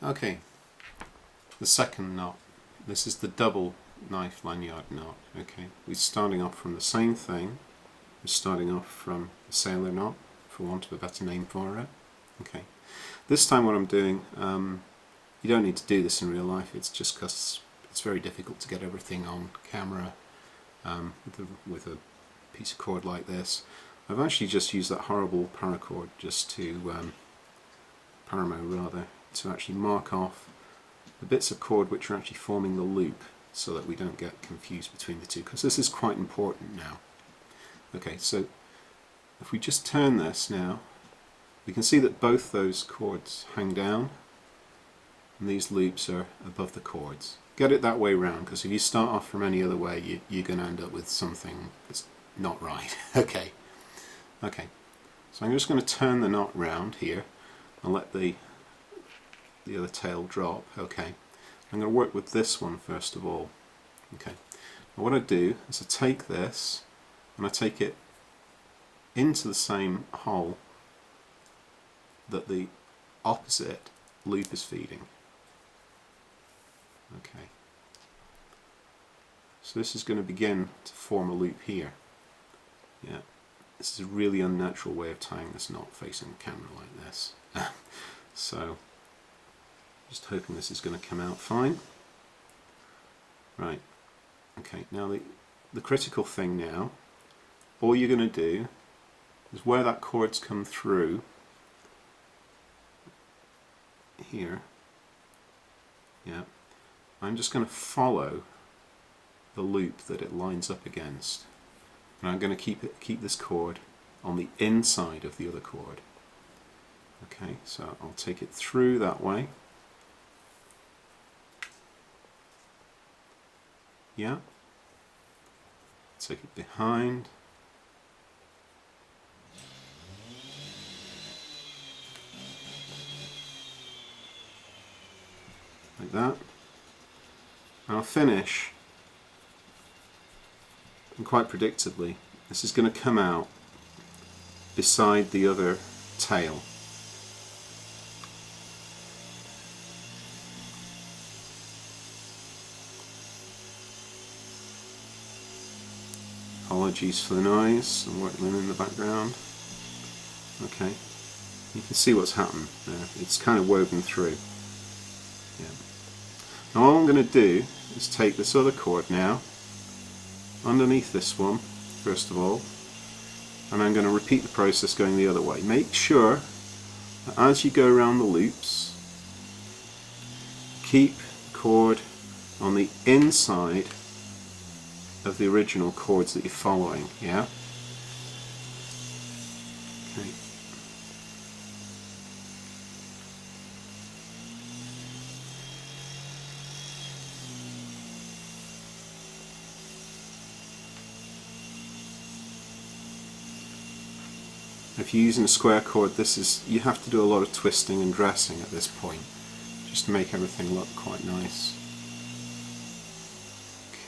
Okay, the second knot. This is the double knife lanyard knot. Okay, we're starting off from the same thing. We're starting off from the sailor knot, for want of a better name for it. Okay, this time what I'm doing, you don't need to do this in real life, it's just because it's very difficult to get everything on camera with a piece of cord like this. I've actually just used that horrible paracord just to, paramo rather, to actually mark off the bits of cord which are actually forming the loop so that we don't get confused between the two, because this is quite important now. Okay, so if we just turn this now, we can see that both those cords hang down and these loops are above the cords. Get it that way round, because if you start off from any other way you're going to end up with something that's not right. Okay, so I'm just going to turn the knot round here and let the other tail drop. Okay, I'm going to work with this one first of all. Okay, now what I do is I take this and I take it into the same hole that the opposite loop is feeding. Okay, so this is going to begin to form a loop here. Yeah, this is a really unnatural way of tying this knot facing the camera like this. So just hoping this is going to come out fine. Right, okay, now the critical thing now, all you're going to do is where that cord's come through here, yeah, I'm just going to follow the loop that it lines up against, and I'm going to keep this cord on the inside of the other cord. Okay, so I'll take it through that way. Yeah, take it behind, like that, and I'll finish, and quite predictably this is going to come out beside the other tail. Apologies for the noise, I'm working in the background. Okay, you can see what's happened there, it's kind of woven through. Yeah. Now all I'm going to do is take this other cord now, underneath this one first of all, and I'm going to repeat the process going the other way. Make sure that as you go around the loops, keep the cord on the inside of the original cords that you're following, yeah? Okay. If you're using a square cord, you have to do a lot of twisting and dressing at this point, just to make everything look quite nice.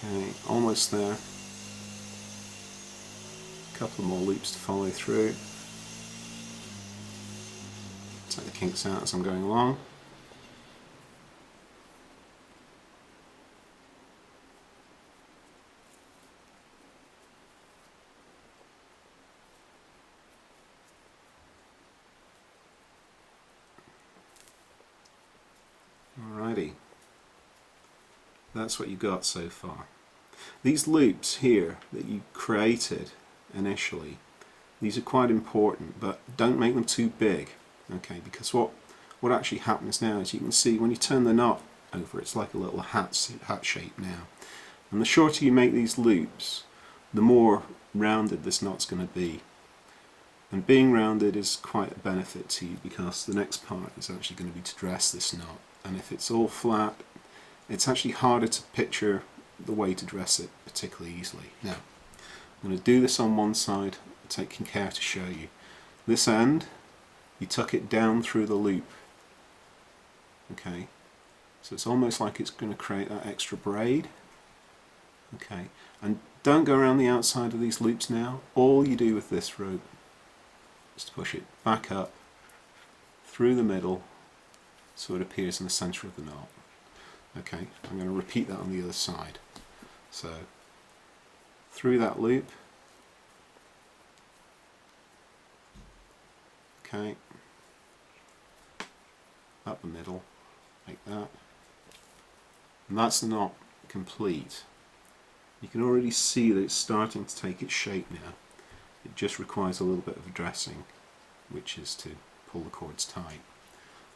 Okay, almost there. A couple more loops to follow through. Take the kinks out as I'm going along. Alrighty, that's what you got so far. These loops here that you created initially, these are quite important, but don't make them too big, okay, because what actually happens now is you can see when you turn the knot over, it's like a little hat shape now, and the shorter you make these loops, the more rounded this knot's going to be. And being rounded is quite a benefit to you, because the next part is actually going to be to dress this knot, and if it's all flat, it's actually harder to picture the way to dress it particularly easily. Now, I'm going to do this on one side, taking care to show you. This end, you tuck it down through the loop. Okay, so it's almost like it's going to create that extra braid. Okay, and don't go around the outside of these loops now. All you do with this rope is to push it back up through the middle so it appears in the centre of the knot. Okay, I'm going to repeat that on the other side. So through that loop, okay, up the middle, like that, and that's the knot complete. You can already see that it's starting to take its shape now. It just requires a little bit of addressing, which is to pull the cords tight.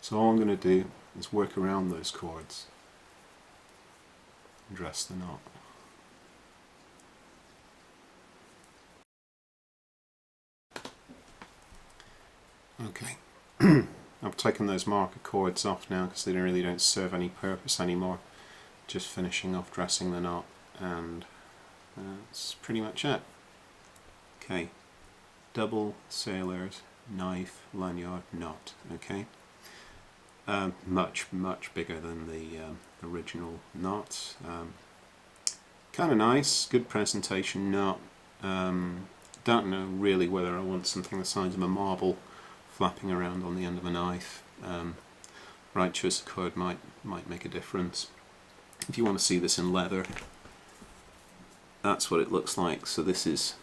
So all I'm going to do is work around those cords and dress the knot. Okay, I've taken those marker cords off now because they really don't serve any purpose anymore. Just finishing off dressing the knot, and that's pretty much it. Okay, double sailor's knife lanyard knot. Okay, much bigger than the original knot. Kind of nice, good presentation knot. Don't know really whether I want something the size of a marble flapping around on the end of a knife. Right choice of cord might make a difference. If you want to see this in leather, that's what it looks like. So this is,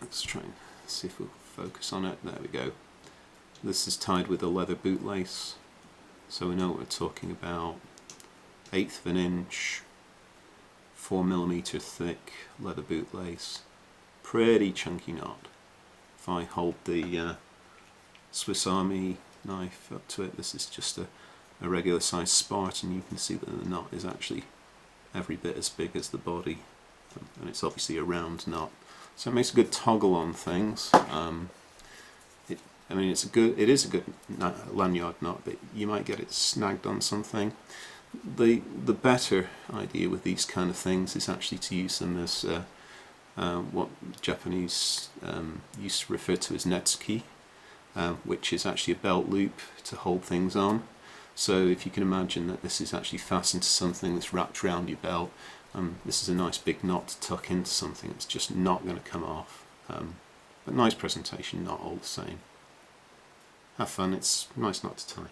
let's try and see if we'll focus on it. There we go. This is tied with a leather bootlace, so we know what we're talking about. 1/8 of an inch, 4mm thick leather bootlace. Pretty chunky knot. If I hold the Swiss Army knife up to it, this is just a regular size Spartan. You can see that the knot is actually every bit as big as the body, and it's obviously a round knot, so it makes a good toggle on things. I mean, it is a good lanyard knot, but you might get it snagged on something. The better idea with these kind of things is actually to use them as what Japanese used to refer to as netsuki, which is actually a belt loop to hold things on. So if you can imagine that this is actually fastened to something that's wrapped around your belt, this is a nice big knot to tuck into something. It's just not going to come off. But nice presentation, not all the same. Have fun, it's nice knot to tie.